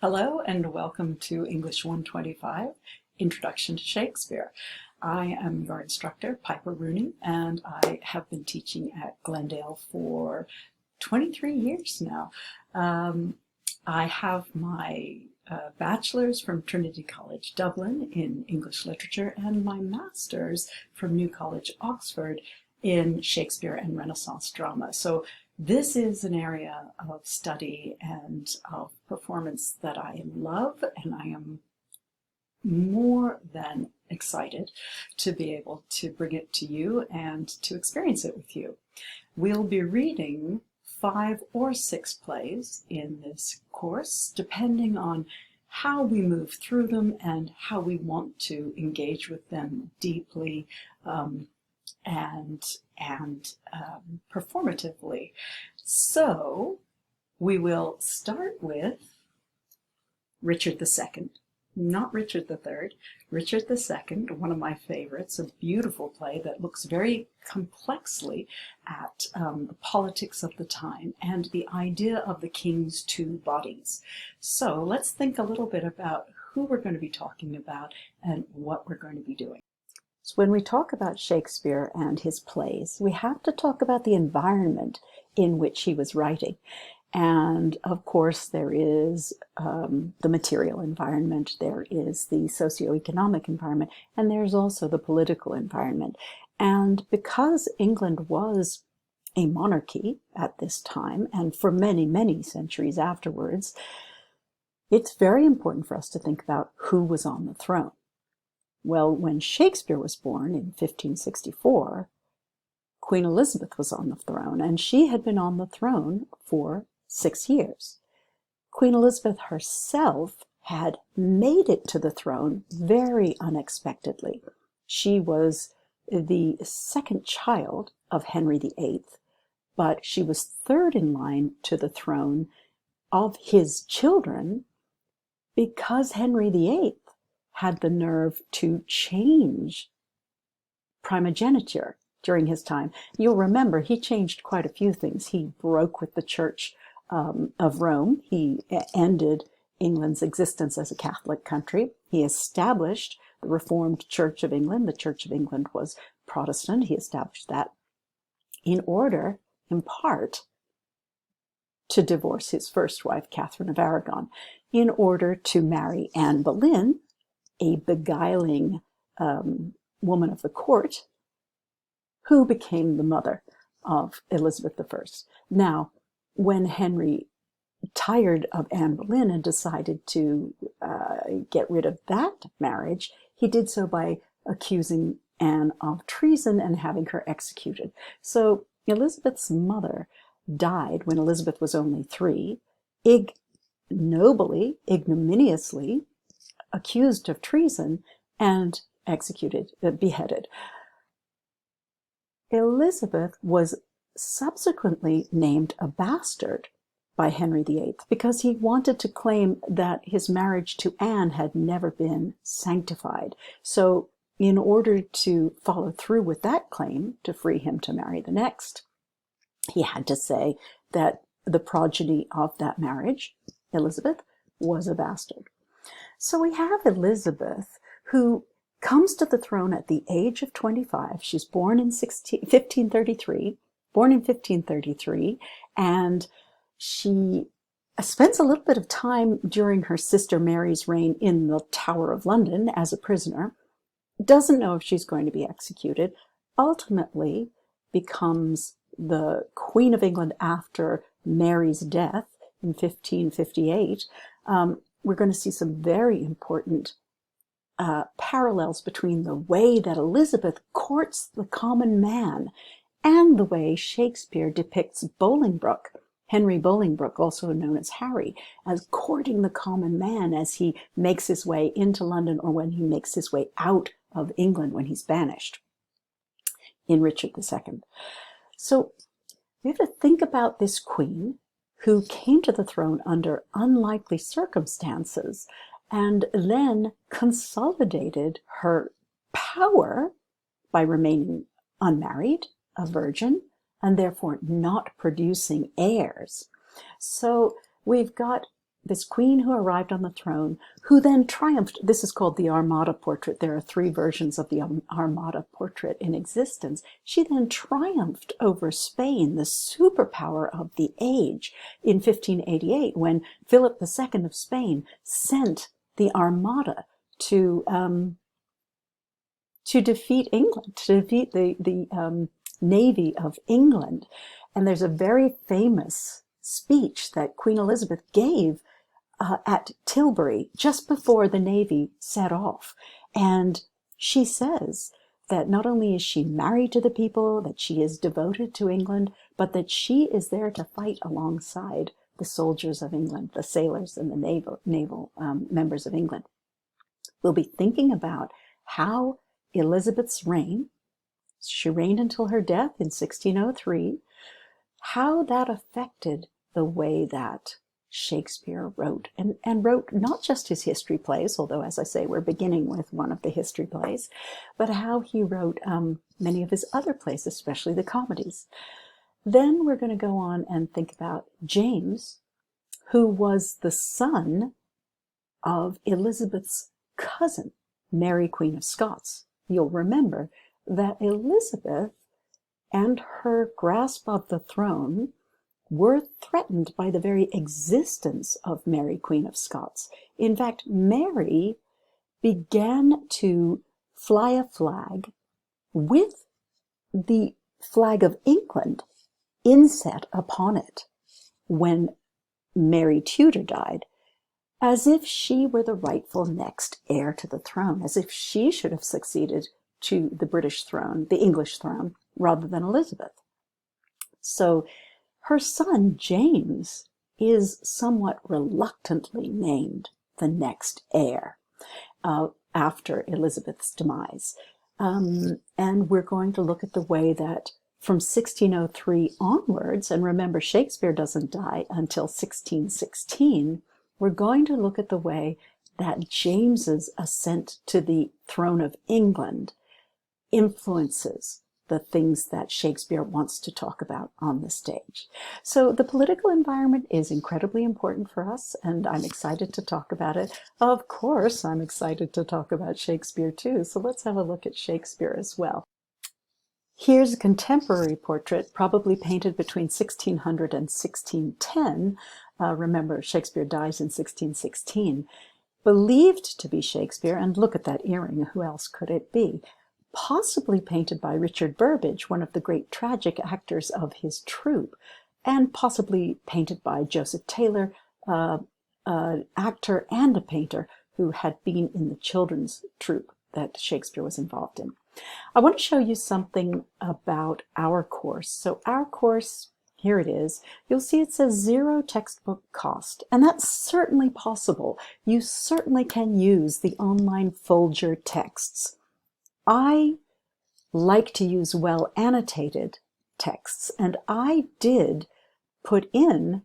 Hello and welcome to English 125, Introduction to Shakespeare. I am your instructor, Piper Rooney, and I have been teaching at Glendale for 23 years now. I have my bachelor's from Trinity College Dublin in English literature and my master's from New College Oxford in Shakespeare and Renaissance drama. So this is an area of study and of performance that I love, and I am more than excited to be able to bring it to you and to experience it with you. We'll be reading 5 or 6 plays in this course, depending on how we move through them and how we want to engage with them deeply and performatively. So we will start with Richard II, not Richard III, Richard II, one of my favorites, a beautiful play that looks very complexly at the politics of the time and the idea of the king's 2 bodies. So let's think a little bit about who we're going to be talking about and what we're going to be doing. So when we talk about Shakespeare and his plays, we have to talk about the environment in which he was writing. And of course, there is the material environment, there is the socioeconomic environment, and there's also the political environment. And because England was a monarchy at this time, and for many, many centuries afterwards, it's very important for us to think about who was on the throne. Well, when Shakespeare was born in 1564, Queen Elizabeth was on the throne, and she had been on the throne for 6 years. Queen Elizabeth herself had made it to the throne very unexpectedly. She was the second child of Henry VIII, but she was third in line to the throne of his children because Henry VIII had the nerve to change primogeniture during his time. You'll remember he changed quite a few things. He broke with the Church of Rome. He ended England's existence as a Catholic country. He established the Reformed Church of England. The Church of England was Protestant. He established that in order, in part, to divorce his first wife, Catherine of Aragon, in order to marry Anne Boleyn, a beguiling woman of the court, who became the mother of Elizabeth I. Now, when Henry tired of Anne Boleyn and decided to get rid of that marriage, he did so by accusing Anne of treason and having her executed. So Elizabeth's mother died when Elizabeth was only 3, ignominiously accused of treason and executed, beheaded. Elizabeth was subsequently named a bastard by Henry VIII because he wanted to claim that his marriage to Anne had never been sanctified. So in order to follow through with that claim, to free him to marry the next, he had to say that the progeny of that marriage, Elizabeth, was a bastard. So we have Elizabeth, who comes to the throne at the age of 25. She's born in 1533, and she spends a little bit of time during her sister Mary's reign in the Tower of London as a prisoner, doesn't know if she's going to be executed, ultimately becomes the Queen of England after Mary's death in 1558. We're going to see some very important parallels between the way that Elizabeth courts the common man and the way Shakespeare depicts Bolingbroke, Henry Bolingbroke, also known as Harry, as courting the common man as he makes his way into London or when he makes his way out of England when he's banished in Richard II. So we have to think about this queen who came to the throne under unlikely circumstances and then consolidated her power by remaining unmarried, a virgin, and therefore not producing heirs. So we've got this queen who arrived on the throne, who then triumphed. This is called the Armada portrait. There are 3 versions of the Armada portrait in existence. She then triumphed over Spain, the superpower of the age, in 1588, when Philip II of Spain sent the Armada to defeat England, to defeat the Navy of England. And there's a very famous speech that Queen Elizabeth gave at Tilbury just before the Navy set off. And she says that not only is she married to the people, that she is devoted to England, but that she is there to fight alongside the soldiers of England, the sailors and the naval members of England. We'll be thinking about how Elizabeth's reign, she reigned until her death in 1603, how that affected the way that Shakespeare wrote, and wrote not just his history plays, although, as I say, we're beginning with one of the history plays, but how he wrote many of his other plays, especially the comedies. Then we're going to go on and think about James, who was the son of Elizabeth's cousin, Mary, Queen of Scots. You'll remember that Elizabeth and her grasp of the throne were threatened by the very existence of Mary, Queen of Scots. In fact, Mary began to fly a flag with the flag of England inset upon it when Mary Tudor died, as if she were the rightful next heir to the throne, as if she should have succeeded to the British throne, the English throne, rather than Elizabeth. So her son, James, is somewhat reluctantly named the next heir after Elizabeth's demise. And we're going to look at the way that from 1603 onwards, and remember Shakespeare doesn't die until 1616, we're going to look at the way that James's ascent to the throne of England influences the things that Shakespeare wants to talk about on the stage. So the political environment is incredibly important for us, and I'm excited to talk about it. Of course, I'm excited to talk about Shakespeare too, so let's have a look at Shakespeare as well. Here's a contemporary portrait, probably painted between 1600 and 1610. Remember, Shakespeare dies in 1616. Believed to be Shakespeare, and look at that earring, who else could it be? Possibly painted by Richard Burbage, one of the great tragic actors of his troupe, and possibly painted by Joseph Taylor, an actor and a painter who had been in the children's troupe that Shakespeare was involved in. I want to show you something about our course. So our course, here it is. You'll see it says 0 textbook cost, and that's certainly possible. You certainly can use the online Folger texts. I like to use well annotated texts, and I did put in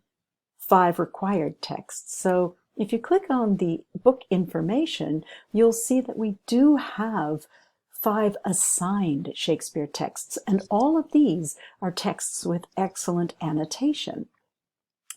5 required texts. So if you click on the book information, you'll see that we do have 5 assigned Shakespeare texts, and all of these are texts with excellent annotation.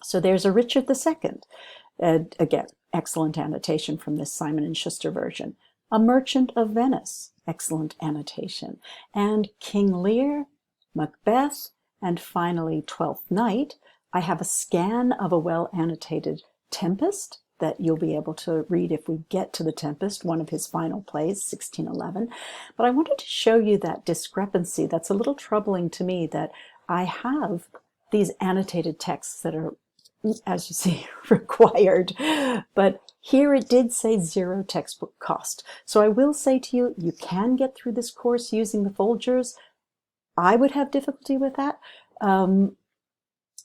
So there's a Richard II, again, excellent annotation from this Simon & Schuster version. A Merchant of Venice, excellent annotation. And King Lear, Macbeth, and finally Twelfth Night. I have a scan of a well-annotated Tempest that you'll be able to read if we get to the Tempest, one of his final plays, 1611. But I wanted to show you that discrepancy that's a little troubling to me, that I have these annotated texts that are, as you see, required. But here it did say 0 textbook cost. So I will say to you, you can get through this course using the Folgers. I would have difficulty with that.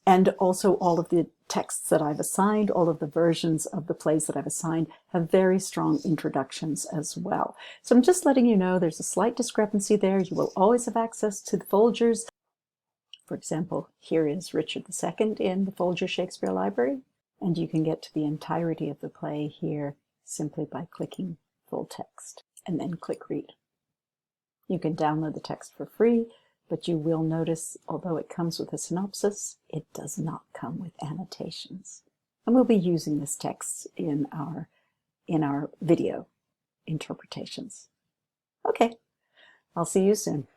And also all of the texts that I've assigned, all of the versions of the plays that I've assigned have very strong introductions as well. So I'm just letting you know there's a slight discrepancy there. You will always have access to the Folgers. For example, here is Richard II in the Folger Shakespeare Library, and you can get to the entirety of the play here simply by clicking full text and then click read. You can download the text for free, but you will notice, although it comes with a synopsis, it does not come with annotations. And we'll be using this text in our video interpretations. Okay, I'll see you soon.